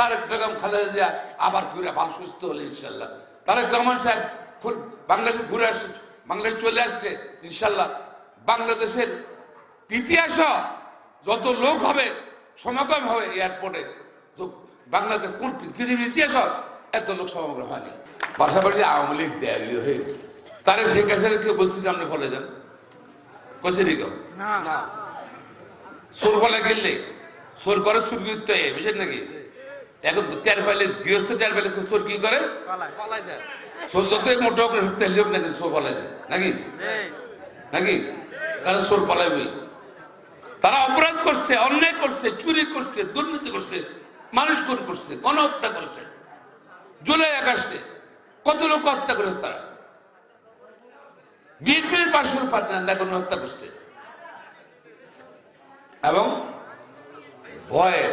তারেক বেগম খালেদা জিয়া আবার ঘুরে ভালো সুস্থ হলে ইনশাল্লাহ। তারেক রহমান সাহেব বাংলাদেশ ঘুরে আসছে, বাংলাদেশ চলে আসছে ইনশাল্লাহ। বাংলাদেশের ইতিহাস যত লোক হবে সমাগম হবে এয়ারপোর্টে, তো বাংলাদেশ কোন পৃথিবীর ইতিহাস এত লোক সমাগম হয়নি। পাশাপাশি আওয়ামী লীগ দেয়ালি হয়ে গেছে। তারে শেখ হাসিনা কেউ বলছি যে আপনি বলে যান কষে দিক সোর বলে গেলে সোর করে সুরগিত বুঝলেন নাকি? এখন টের পাইলে গৃহস্থ টের পাইলে সোর কি করে, সোর যতই মোটো করে হোক নাকি সোর পালাই যায় নাকি নাকি কারণ সোর পালাইবই। তারা অপরাধ করছে, অন্যায় করছে, চুরি করছে, দুর্নীতি করছে, মানুষ খুন করছে, গণহত্যা করছে। জুলাই আগস্টে কত লোক হত্যা করেছে তারা, বিএনপির 500 পার্টনার হত্যা করছে এবং ভয়ে